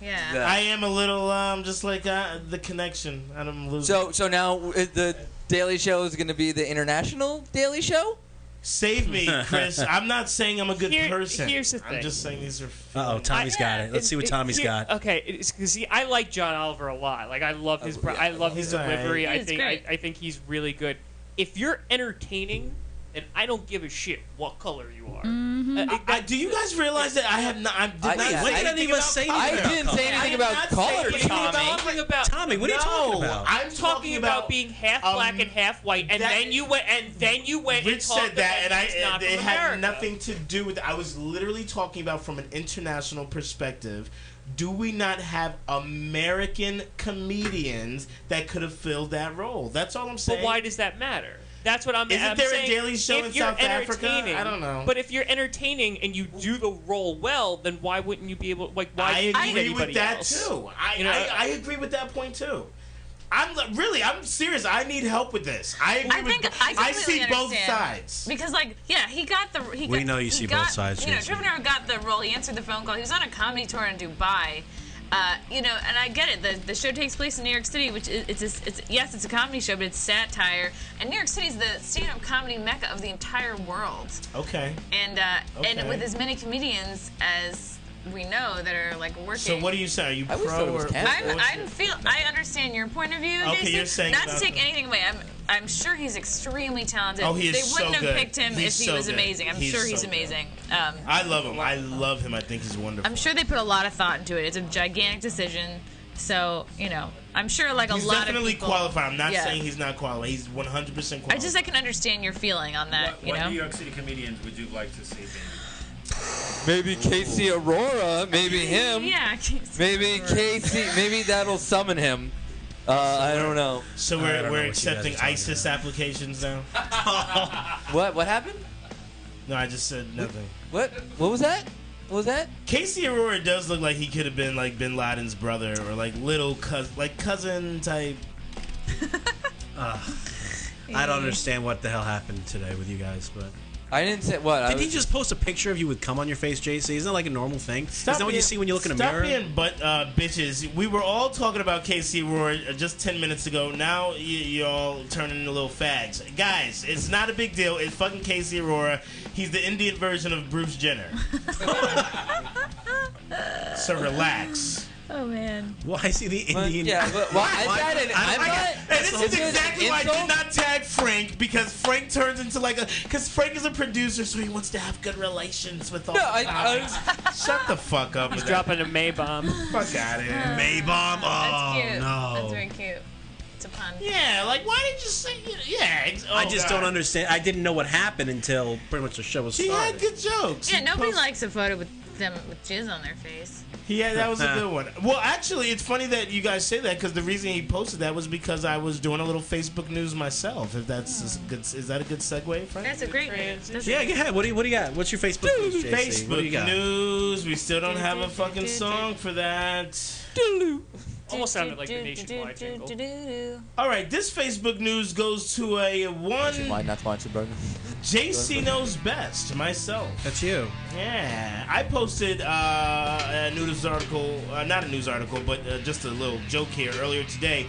Yeah. I am a little just like the connection. I'm losing. So now the Daily Show is going to be the international Daily Show. Save me, Chris. I'm not saying I'm a good person. Here's the thing. I'm just saying these are. Tommy's got it. Let's see what Tommy's got. Okay, see, I like John Oliver a lot. Like I love his, I love his delivery. He's great. I think he's really good. If you're entertaining, then I don't give a shit what color you are. Do you guys realize that I have not? I did not. Wait, I didn't even say anything. I didn't say anything about color, Tommy, what are you talking about? I'm talking about being half black and half white, and then you went Rich and talked said that, about and he's not it from had America. nothing to do with. I was literally talking about from an international perspective. Do we not have American comedians that could have filled that role? That's all I'm saying. But why does that matter? That's what I'm. Isn't I'm there a saying. Daily Show If in you're South Africa? entertaining- I don't know. But if you're entertaining and you do the role well, then why wouldn't you be able? Like, why? I need agree anybody with that else? too. You know, I agree with that point too. I'm serious. I need help with this. I see both understand. Sides. Because he got the. We know you see both sides, You know, Jason. Trevor Noah got the role. He answered the phone call. He was on a comedy tour in Dubai. You know, and I get it. The show takes place in New York City, which it's a comedy show, but it's satire. And New York City is the stand-up comedy mecca of the entire world. Okay. And with as many comedians as we know that are like working. So what do you say? Are you pro or? I understand your point of view. Okay, Jason. you're saying not to about take the- anything away. I'm sure he's extremely talented. Oh, he is They so wouldn't have good. picked him He's if he so was good. amazing. I'm sure he's so good. amazing. I love him. I love him. I think he's wonderful. I'm sure they put a lot of thought into it. It's a gigantic decision. So, you know, I'm sure like He's a lot of definitely people. qualified. I'm not Yeah. saying he's not qualified. He's 100% qualified. I can understand your feeling on that. What you know. New York City comedians would you like to see? Maybe Casey Aurora. Maybe him. Yeah. Maybe Casey. Maybe that'll summon him. I don't know. So we're accepting ISIS applications now. What happened? No, I just said nothing. What was that? What was that? Casey Aurora does look like he could have been like Bin Laden's brother or like little cousin type. I don't understand what the hell happened today with you guys, but I didn't say what. Did he just post a picture of you with cum on your face, JC? Isn't that like a normal thing? Isn't that what you see when you look in a mirror? Stop being bitches. We were all talking about Casey Aurora just 10 minutes ago. Now y'all turning into little fags. Guys, it's not a big deal. It's fucking Casey Aurora. He's the Indian version of Bruce Jenner. So relax. Oh man. Why is he the Indian? And this is exactly why I did not tag Frank, because Frank turns into because Frank is a producer, so he wants to have good relations with all. No, shut the fuck up. He's dropping a May bomb. Fuck out of here. May bomb. Oh That's cute. no. That's very cute. It's a pun. Yeah, like why did you say? Yeah, I just don't understand. I didn't know what happened until pretty much the show was He started. had good jokes. Yeah, nobody likes a photo with them with jizz on their face. Yeah, that was a good one. Well, actually, it's funny that you guys say that because the reason he posted that was because I was doing a little Facebook news myself. If that's a good, is that a good segue, Frank? That's a great news. Yeah, go ahead. What do you got? What's your Facebook news, JC? Facebook What do you got? news. We still don't have a fucking song for that. Almost sounded like the Nationwide jingle. All right, this Facebook news goes to a one. Why not sponsored, brother? JC knows best. Myself. That's you. Yeah, I posted a news article, not a news article, but just a little joke here earlier today.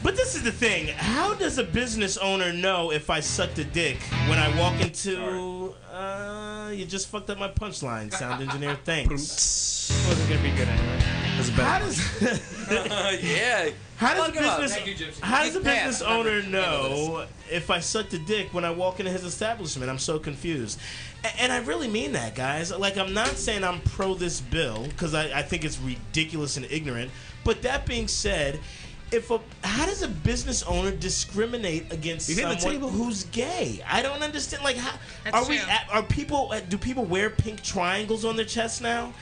But this is the thing: how does a business owner know if I sucked a dick when I walk into? You just fucked up my punchline, sound engineer. Thanks. Wasn't gonna be good anyway. How does? Yeah. How does Fuck him up. Thank you, a business owner know if I sucked a dick when I walk into his establishment? I'm so confused. And I really mean that, guys. Like, I'm not saying I'm pro this bill, because I think it's ridiculous and ignorant. But that being said, how does a business owner discriminate against someone who's gay? I don't understand. Like, how do people wear pink triangles on their chest now?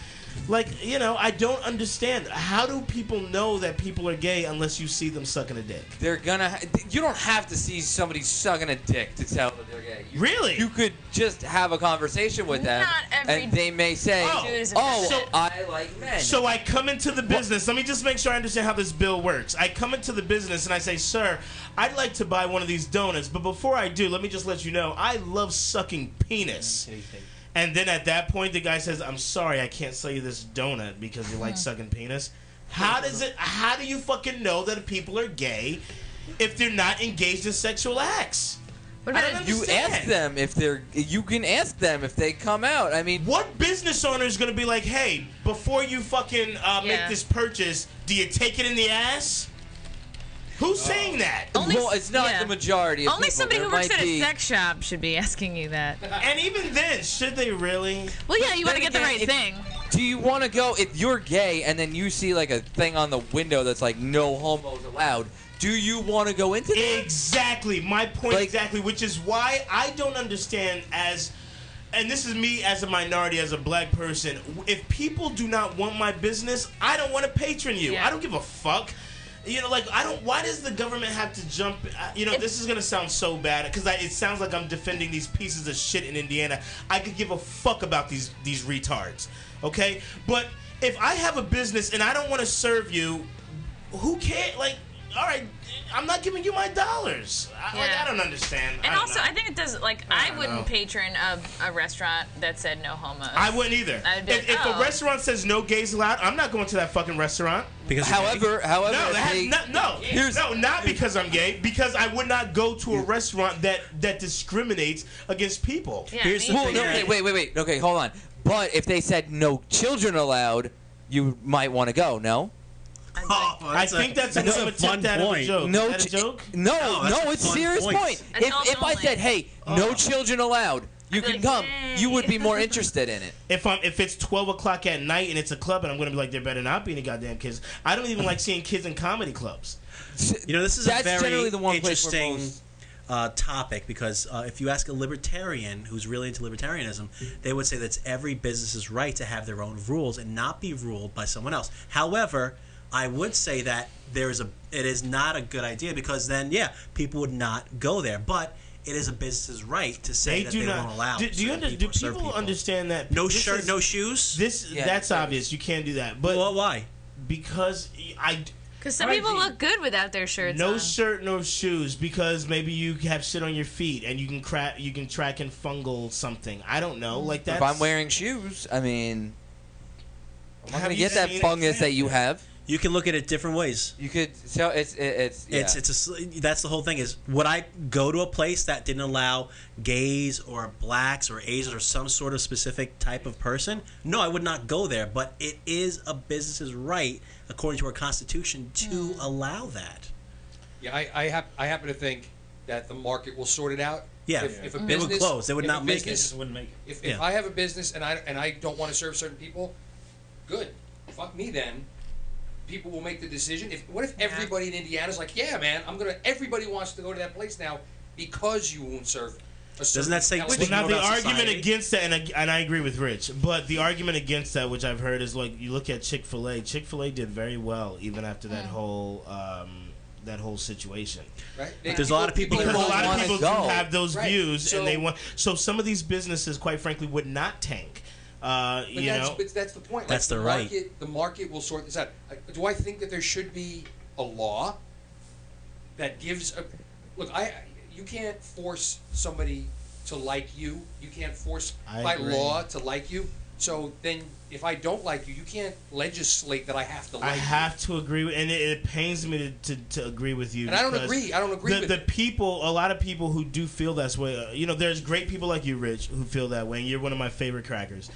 Like, you know, I don't understand. How do people know that people are gay unless you see them sucking a dick? They're gonna. You don't have to see somebody sucking a dick to tell that they're gay. Really? You could just have a conversation with them, and they may say, I like men. So I come into the business. Let me just make sure I understand how this bill works. I come into the business and I say, sir, I'd like to buy one of these donuts, but before I do, let me just let you know, I love sucking penis. And then at that point, the guy says, I'm sorry, I can't sell you this donut because you like sucking penis. How do you fucking know that people are gay if they're not engaged in sexual acts? You ask them if they're. You can ask them if they come out. I mean, what business owner is going to be like, hey, before you fucking make this purchase, do you take it in the ass? Who's saying that? Well, it's not the majority of Only people. somebody There who works might at a be- sex shop should be asking you that. And even then, should they really? Well, yeah, you want to Then get the right again, thing. Do you want to go if you're gay and then you see like a thing on the window that's like no homos allowed? Do you want to go into that? Exactly. My point exactly, which is why I don't understand and this is me as a minority, as a black person, if people do not want my business, I don't want to patron you. I don't give a fuck. You know, like, why does the government have to jump? You know, this is going to sound so bad because it sounds like I'm defending these pieces of shit in Indiana. I could give a fuck about these retards, okay? But if I have a business and I don't want to serve you, who cares? Like, all right, I'm not giving you my dollars. I don't understand. And also, I think it does, like, I wouldn't patron a restaurant that said no homos. I wouldn't either. I'd be like, If a restaurant says no gays allowed, I'm not going to that fucking restaurant. Because however, not because I'm gay. Because I would not go to a restaurant that discriminates against people. Yeah, Here's the thing. Okay, wait. Okay, hold on. But if they said no children allowed, you might want to go. No. I think that's a fun point. Joke. No, Is that a joke? No, it's a serious point. If I said, hey, no children allowed, you can come, you would be more interested in it. If it's 12 o'clock at night and it's a club and I'm going to be like, there better not be any goddamn kids. I don't even like seeing kids in comedy clubs. You know, this is That's a very generally the one place where interesting topic because if you ask a libertarian who's really into libertarianism, they would say that's every business's right to have their own rules and not be ruled by someone else. However, I would say that it is not a good idea because then, people would not go there. But it is a business's right to say that they won't allow. Do people understand that? No shirt, no shoes. That's obvious. You can't do that. But why? Because some people look good without their shirts on. No shirt, no shoes, because maybe you have shit on your feet and you can track and fungal something. I don't know. Like that. If I'm wearing shoes, I mean, I'm not gonna get that fungus that you have. You can look at it different ways. You could. So that's the whole thing. Is would I go to a place that didn't allow gays or blacks or Asians or some sort of specific type of person? No, I would not go there. But it is a business's right, according to our Constitution, to allow that. Yeah, I happen to think that the market will sort it out. Yeah, if a they business would close. They would not make it. Wouldn't make it. If I have a business and I don't want to serve certain people, good. Fuck me then. people will make the decision. What if everybody in Indiana's like, yeah, man, everybody wants to go to that place now because you won't serve. Doesn't that say? Well, now the argument against that, and I agree with Rich, but the argument against that, which I've heard, is like you look at Chick-fil-A. Chick-fil-A did very well even after that whole situation. Right. There's a lot of people because who a lot of people do have those Right. views, So- and they want. So some of these businesses, quite frankly, would not tank. But that's the point. That's the right. The market will sort this out. Do I think that there should be a law that gives look? You can't force somebody to like you. You can't force by agree. law to like you. So then, if I don't like you, you can't legislate that I have to like you. I have to agree with, and it pains me to agree with you. And I don't because agree. I don't agree with the people. A lot of people who do feel that way. There's great people like you, Rich, who feel that way. And you're one of my favorite crackers.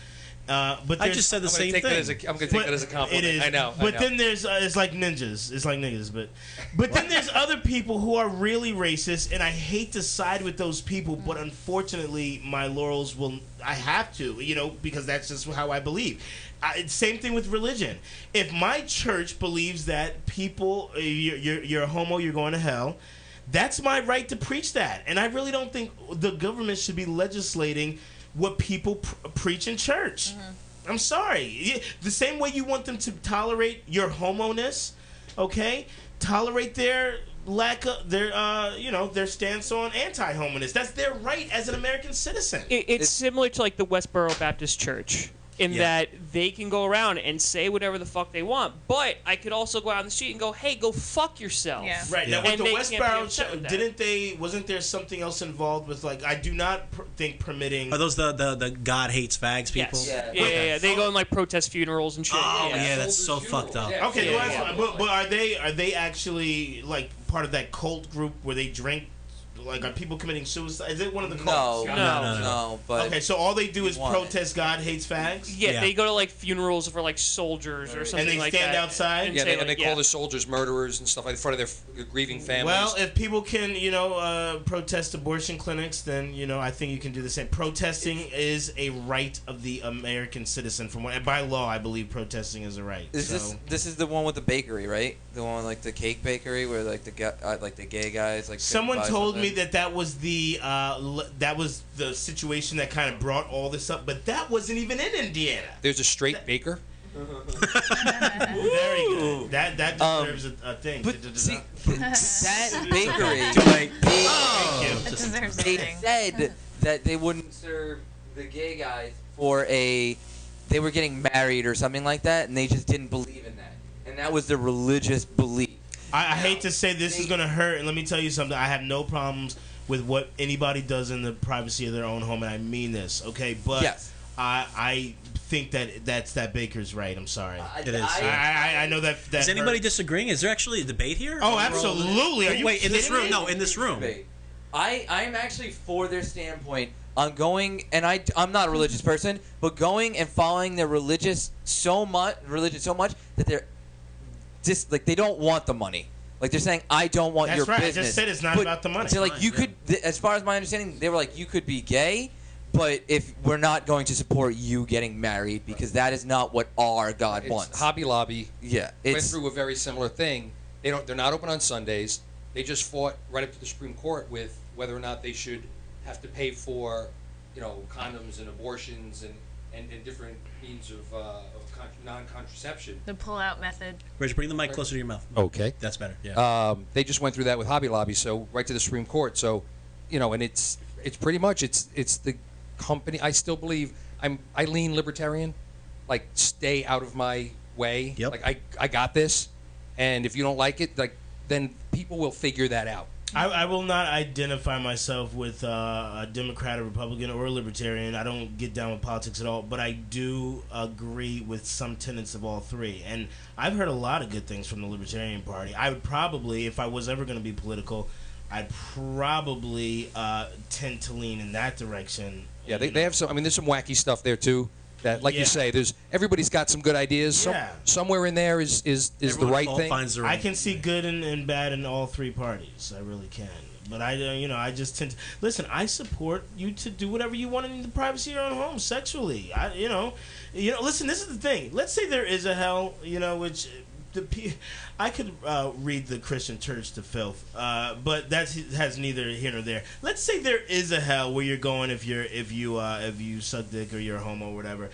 But I just said the same thing. I'm going to take that as a compliment. It is. I know. But then there's it's like ninjas. It's like niggas. But then there's other people who are really racist, and I hate to side with those people. But unfortunately, my laurels will. I have to, because that's just how I believe. Same thing with religion. If my church believes that people, you're a homo, you're going to hell. That's my right to preach that, and I really don't think the government should be legislating what people preach in church. I'm sorry. The same way you want them to tolerate your homo-ness, okay? Tolerate their lack of their stance on anti-homo-ness. That's their right as an American citizen. It's similar to like the Westboro Baptist Church in that they can go around and say whatever the fuck they want, but I could also go out on the street and go, "Hey, go fuck yourself." Yeah. Right. Now, with And the they West can't be Barrow, upset with that. wasn't there something else involved with, like, I do not think permitting. Are those the God hates fags people? Yes. Yeah. They go and like protest funerals and shit. Oh yeah, that's so fucked up. Okay, but are they actually like part of that cult group where they drink? Like, are people committing suicide? Is it one of the cults? No. But okay, so all they do is want protest God hates fags. Yeah, they go to like funerals for like soldiers or something like that. And they stand outside. Yeah, say, and they call the soldiers murderers and stuff like in front of their grieving families. Well, if people can, protest abortion clinics, then I think you can do the same. Protesting is a right of the American citizen. And by law, I believe protesting is a right. This is the one with the bakery, right? The one with, like, the cake bakery where like the gay guys like. Someone told me that was the situation that kind of brought all this up, but that wasn't even in Indiana. There's a straight baker. Very good. That deserves a thing. But see, that bakery, they said that they wouldn't serve the gay guys they were getting married or something like that, and they just didn't believe in that, and that was their religious belief. I hate to say this is going to hurt, and let me tell you something. I have no problems with what anybody does in the privacy of their own home, and I mean this, okay? But yes. I think that's that baker's right. I'm sorry. It is. I know that. Is anybody disagreeing? Is there actually a debate here? Oh, absolutely. Are you Wait, in this kidding room? me? No, in this room. I'm actually for their standpoint on going, and I'm not a religious person, but going and following their religion so much that they're just like they don't want the money. Like they're saying, I don't want your business. business. I just said it's not about the money. So like you could, as far as my understanding, they were like you could be gay, but if we're not going to support you getting married because that is not what our God wants. Hobby Lobby. Yeah, went through a very similar thing. They're not open on Sundays. They just fought right up to the Supreme Court with whether or not they should have to pay for, condoms and abortions and different means of non-contraception. The pull-out method. Rich, bring the mic closer to your mouth. Okay. That's better. Yeah. They just went through that with Hobby Lobby, so right to the Supreme Court. So, and it's pretty much it's the company. I still believe I lean libertarian, like stay out of my way. Yep. Like I got this, and if you don't like it, like then people will figure that out. I will not identify myself with a Democrat or Republican or Libertarian. I don't get down with politics at all, but I do agree with some tenets of all three. And I've heard a lot of good things from the Libertarian Party. I would probably, if I was ever going to be political, I'd probably tend to lean in that direction. Yeah, they have some. I mean, there's some wacky stuff there too. That, like you say, everybody's got some good ideas. Somewhere in there is the right thing. I can see good and bad in all three parties. I really can. But I just tend to listen. I support you to do whatever you want in the privacy of your own home sexually. Listen. This is the thing. Let's say there is a hell, which I could read the Christian church to filth, but that has neither here nor there. Let's say there is a hell where you're going if you suck dick or you're a homo or whatever.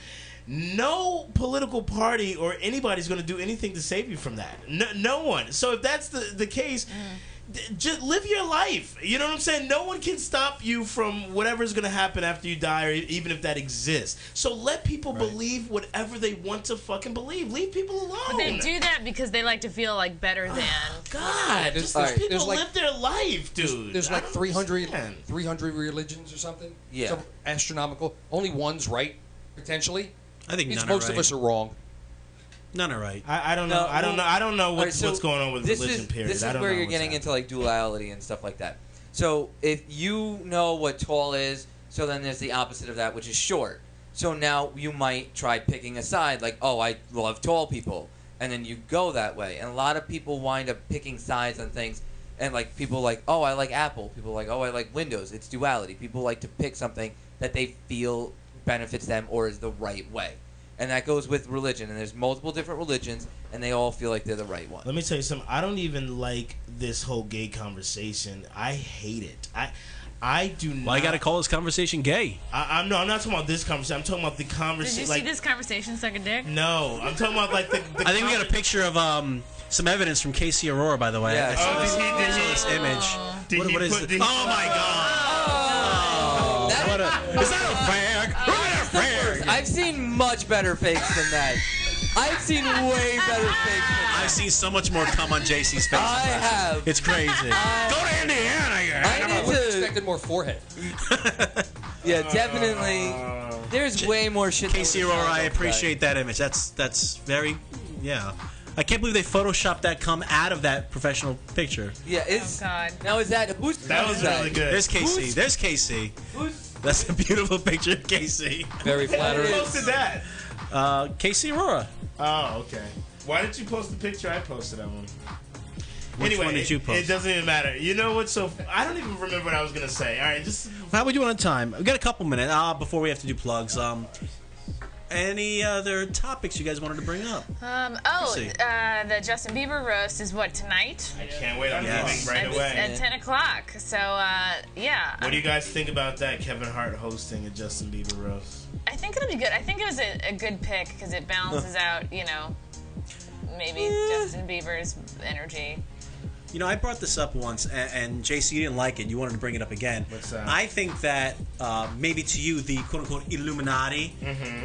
No political party or anybody's going to do anything to save you from that. No one. So if that's the case, just live your life. You know what I'm saying? No one can stop you from whatever's going to happen after you die, or even if that exists. So let people believe whatever they want to fucking believe. Leave people alone. But they do that because they like to feel like better than. God, There's- just all let right, people there's like- live their life, dude. There's like I don't 300 understand. religions or something. Yeah. Some astronomical. Only one's right, potentially. I think Means none are most of right. us are wrong. None are right. I don't know. No, I don't know. I don't know All right, so what's going on with this religion. is, Period. This I is don't where know you're what's getting into like duality and stuff like that. So if you know what tall is, so then there's the opposite of that, which is short. So now you might try picking a side, like, oh, I love tall people, and then you go that way. And a lot of people wind up picking sides on things, and like people like, oh, I like Apple. People like, oh, I like Windows. It's duality. People like to pick something that they feel benefits them or is the right way. And that goes with religion. And there's multiple different religions, and they all feel like they're the right one. Let me tell you something. I don't even like this whole gay conversation. I hate it. I do not. Why you gotta call this conversation gay? I'm not talking about this conversation. I'm talking about the Did conversation. you see this conversation suck a dick? No, I'm talking about like the I think we got a picture of some evidence from Casey Aurora, by the way. Yeah. I saw this image. What is it? Oh my God! Is that a fag? Look at that fag! I've seen much better fakes than that. I've seen way better fakes than that. I've seen so much more come on JC's face. I have. It's crazy. Go to Indiana. I would have need to. expected more forehead. Yeah, definitely. There's way more shit. Casey that was Aurora, found I outside. appreciate that image. That's very, yeah. I can't believe they photoshopped that come out of that professional picture. Yeah, it's. Oh God. Now is that who's? That was really good. There's Casey. There's Casey. That's a beautiful picture of Casey. Very Who flattering. posted that? Casey Aurora. Oh, okay. Why didn't you post the picture I posted of him? Which Anyway, one did you post? It doesn't even matter. You know what? So I don't even remember what I was gonna say. All right, just How we doing on time? We got a couple minutes before we have to do plugs. Any other topics you guys wanted to bring up? The Justin Bieber roast is what, tonight? I can't wait. I'm leaving right At away. 10 o'clock. So, yeah. What do you guys think about that? Kevin Hart hosting a Justin Bieber roast. I think it'll be good. I think it was a good pick because it balances out, maybe Justin Bieber's energy. You know, I brought this up once, and JC, you didn't like it. You wanted to bring it up again. What's that? I think that maybe to you, the quote-unquote Illuminati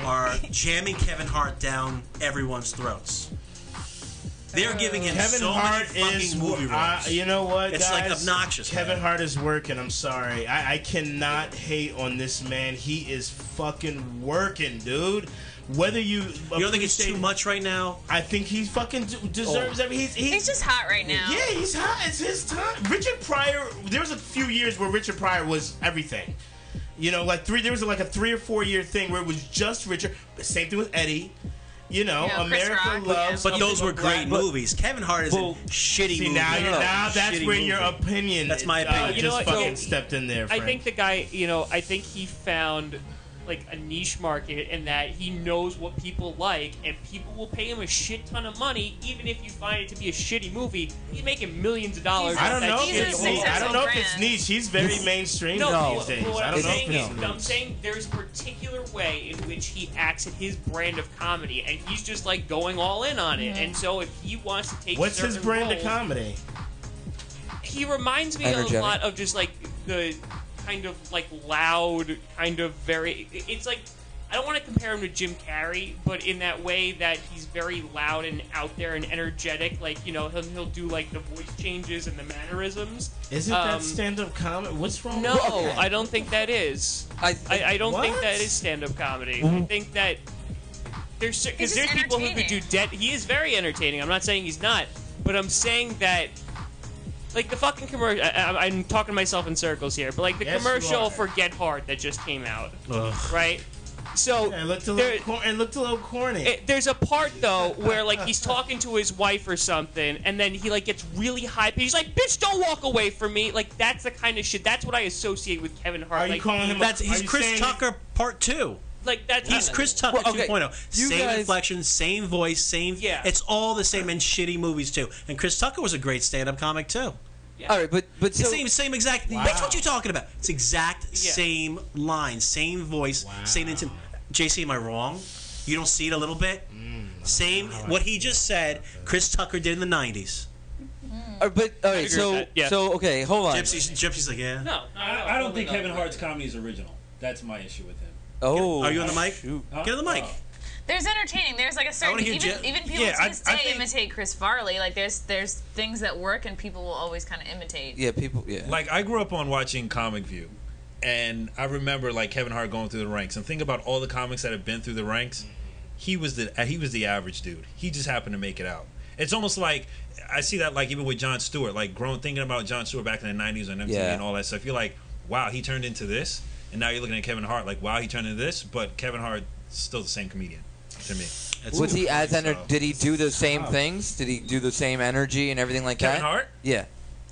are jamming Kevin Hart down everyone's throats. They're giving him Kevin so Hart many fucking is, movie roles. you know what, It's guys? like obnoxious. Kevin man. Hart is working. I'm sorry. I cannot hate on this man. He is fucking working, dude. Whether you don't think it's too much right now? I think he fucking deserves every. He's just hot right now. Yeah, he's hot. It's his time. Richard Pryor. There was a few years where Richard Pryor was everything. You know, there was like a 3 or 4 year thing where it was just Richard. But same thing with Eddie. You know, Chris America Rock, loves. But those were great Black- movies. Kevin Hart is in shitty See, movies. now that's Shitty where movie. your opinion. That's my opinion. You know just what? fucking So, stepped in there. Frank. I think the guy, I think he found like a niche market in that he knows what people like, and people will pay him a shit ton of money, even if you find it to be a shitty movie. He's making millions of dollars. I don't off know that if shitty it's movie. niche. I don't know if it's niche. He's very mainstream these days. But what I I'm don't know if saying it's is, niche. I'm saying there's a particular way in which he acts at his brand of comedy, and he's just like going all in on it. And so if he wants to take What's his certain brand of roles- comedy? He reminds me Energetic. a lot of just like the kind of like loud, kind of very. It's like I don't want to compare him to Jim Carrey, but in that way that he's very loud and out there and energetic. Like he'll do like the voice changes and the mannerisms. Isn't that stand-up comedy? What's wrong? No, with that? I don't think that is. I don't think that is stand-up comedy. I think that there's because He's there's just people who could do entertaining. He is very entertaining. I'm not saying he's not, but I'm saying that. Like the fucking commercial, I'm talking to myself in circles here, but like the Yes, you commercial are. for Get Hard that just came out, Ugh. right? So It looked a there- little corny. there's a part though where like he's talking to his wife or something, and then he like gets really high. He's like, "Bitch, don't walk away from me!" Like that's the kind of shit. That's what I associate with Kevin Hart. Are you like, calling him? He's are you Chris saying- Tucker Part 2. like that. He's Chris Tucker 2.0. You Same guys- inflection, same voice, same. Yeah. It's all the same in shitty movies too. And Chris Tucker was a great stand-up comic too. All right, but so Same exact. That's what you're talking about. It's exact same line, same voice, same intent. JC, am I wrong? You don't see it a little bit? Same. What he just said, Chris Tucker did in the '90s. but all right, so okay, hold on. Gypsy's like, yeah. No, I don't think Kevin Hart's comedy is original. That's my issue with him. Oh, are you on the mic? Huh? Get on the mic. There's entertaining. There's like a certain wanna hear even people to this day imitate Chris Farley. Like there's things that work and people will always kind of imitate. Yeah, people. Yeah. Like I grew up on watching Comic View, and I remember like Kevin Hart going through the ranks. And think about all the comics that have been through the ranks. He was the average dude. He just happened to make it out. It's almost like I see that like even with Jon Stewart, like thinking about Jon Stewart back in the '90s on MTV and all that stuff. You're like, wow, he turned into this, and now you're looking at Kevin Hart, like, wow, he turned into this, but Kevin Hart still the same comedian to me. Was he as did he do the same things? Did he do the same energy and everything like that? Kevin Hart? Yeah.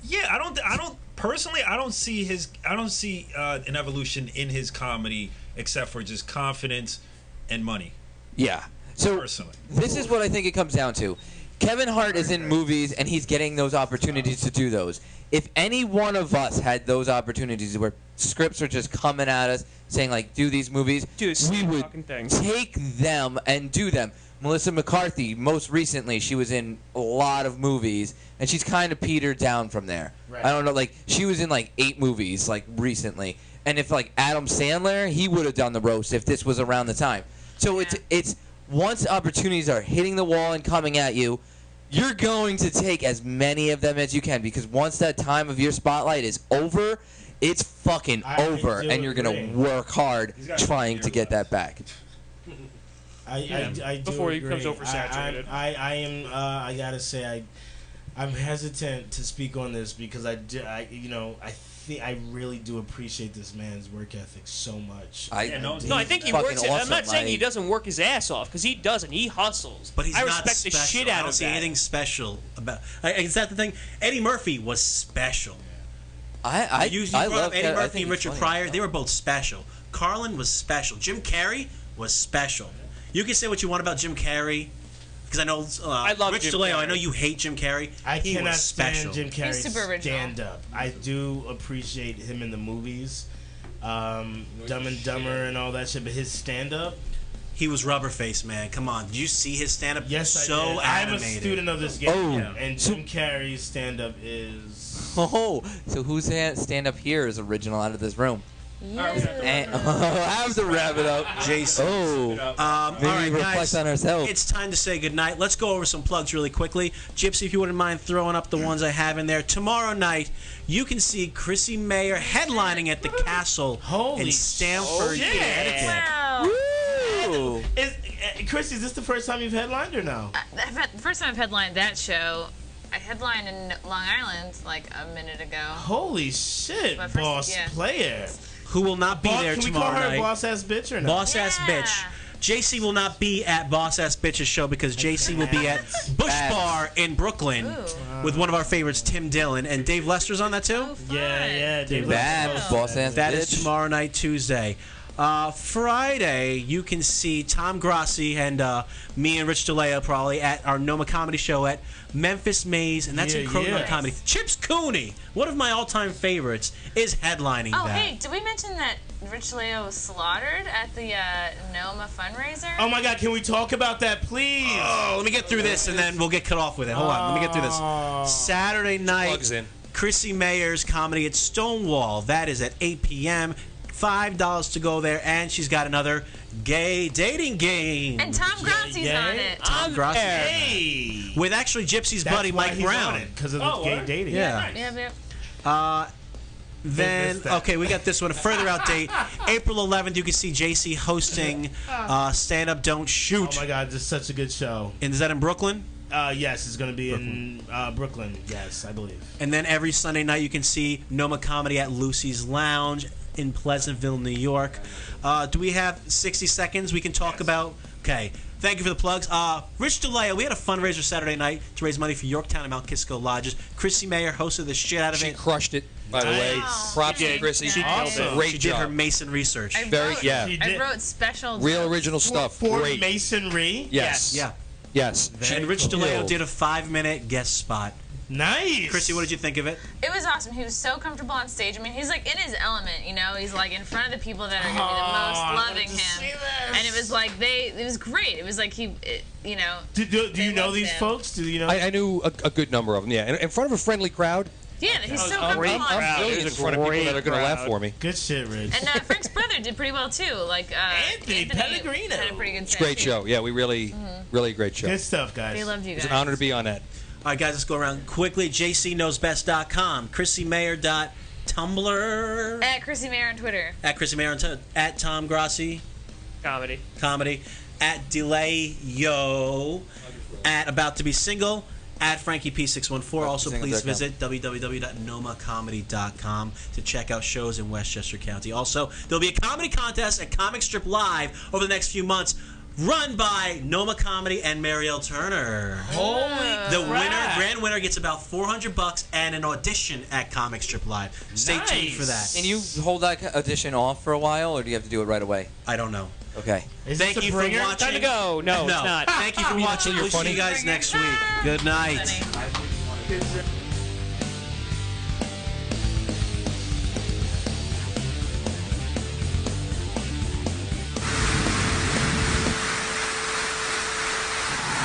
Yeah, I don't personally. I don't see an evolution in his comedy except for just confidence and money. Yeah. So personally, this is what I think it comes down to. Kevin Hart is in movies and he's getting those opportunities to do those. If any one of us had those opportunities where scripts are just coming at us saying like do these movies, we would take them and do them. Melissa McCarthy, most recently, she was in a lot of movies and she's kind of petered down from there. Right. I don't know, like she was in like 8 movies like recently. And if like Adam Sandler, he would have done the roast if this was around the time. So it's once opportunities are hitting the wall and coming at you, you're going to take as many of them as you can because once that time of your spotlight is over, it's fucking over, and you're going to work hard trying to get that back. I do Before he agree. becomes oversaturated. I gotta say I'm hesitant to speak on this because I really do appreciate this man's work ethic so much. I think he works it. I'm not saying he doesn't work his ass off because he doesn't. He hustles. But he's I not respect special. the shit I out don't of see that. anything special about. Is that the thing? Eddie Murphy was special. You brought up Eddie Murphy and Richard Pryor. They were both special. Carlin was special. Jim Carrey was special. You can say what you want about Jim Carrey, because I know I love Rich Jim DeLeo. Carrey. I know you hate Jim Carrey. He cannot was special. stand Jim He's super Carrey's original. stand-up. I do appreciate him in the movies, Dumb and Dumber and all that shit, but his stand-up... He was Rubberface, man. Come on. Did you see his stand-up? Yes, I so did. I'm a student of this game, and Jim Carrey's stand-up is... Oh, so whose stand-up here is original out of this room? I have to wrap it up. Jason. Oh, all maybe right, we reflect guys, on ourselves. It's time to say goodnight. Let's go over some plugs really quickly. Gypsy, if you wouldn't mind throwing up the ones I have in there. Tomorrow night, you can see Chrissie Mayer headlining at the Castle in Stamford, Connecticut. Wow. Woo! Chris, is this the first time you've headlined or no? The first time I've headlined that show, I headlined in Long Island like a minute ago. Holy shit, My first- boss yeah. player. Who will not be there Can we tomorrow call her night. boss ass bitch or no? Boss ass bitch. JC will not be at Boss Ass Bitch's show because JC will be at Bush Bar in Brooklyn with one of our favorites, Tim Dillon, and Dave Lester's on that too. Yeah, Dave Boss ass That bitch. is tomorrow night, Tuesday. Friday, you can see Tom Grassi and me and Rich DeLeo probably at our Noma Comedy Show at Memphis Maze, and that's in Croton Comedy. Chips Cooney, one of my all-time favorites, is headlining Oh, that. hey, did we mention that Rich DeLeo was slaughtered at the Noma fundraiser? Oh my God, can we talk about that, please? Oh, let me get through this, and then we'll get cut off with it. Hold on, let me get through this. Saturday night, Chrissie Mayer's comedy at Stonewall. That is at 8 p.m. $5 to go there, and she's got another gay dating game. And Tom Grassi's on it. Tom Grassi. With actually Gypsy's buddy Mike Brown. Because of the gay dating. Yeah. Yep. Then, okay, we got this one. A further out date. April 11th, you can see JC hosting Stand Up Don't Shoot. Oh my God, this is such a good show. And is that in Brooklyn? Yes, it's going to be in Brooklyn. Yes, I believe. And then every Sunday night, you can see Noma Comedy at Lucy's Lounge in Pleasantville, New York. Do we have 60 seconds? We can talk about Okay. Thank you for the plugs. Rich DeLeo, we had a fundraiser Saturday night to raise money for Yorktown and Mount Kisco Lodges. Chrissie Mayer hosted the shit out of She it. crushed it, by the way. Props to Chrissie. She Awesome. Great She did job. her Mason research. I wrote special Real jokes. original stuff. For Great. masonry. Yes. Yeah. Yes. And Rich DeLeo did a 5-minute guest spot. Nice. Chrissie, what did you think of it? It was awesome. He was so comfortable on stage. I mean, he's like in his element, you know. He's like in front of the people that are going to be the most loving him. And it was like it was great. It was like you know. Do you know these folks? Do you know? I knew a good number of them, yeah. In front of a friendly crowd. Yeah, he's so comfortable on I'm stage. really in front of people that are going to laugh for me. Good shit, Rich. And Frank's brother did pretty well too. Like Anthony Pellegrino had a pretty good It's a set, great too. show. Yeah, we really a great show. Good stuff, guys. We loved you It's guys. an honor to be on that. All right, guys, let's go around quickly. jcknowsbest.com, ChrissieMayer.tumblr, At Chrissie Mayer on Twitter. at Chrissie Mayer, at Tom Grossi, Comedy. at DelayYo, at About to Be Single, at Frankie P614. Also, please visit www.nomacomedy.com to check out shows in Westchester County. Also, there'll be a comedy contest at Comic Strip Live over the next few months, run by Noma Comedy and Marielle Turner. The grand winner gets about $400 and an audition at Comic Strip Live. Stay tuned for that. Can you hold that audition off for a while, or do you have to do it right away? I don't know. Okay. Thank you for watching. Time to go. No, it's not. Thank you for watching. We'll see you guys next week. Good night.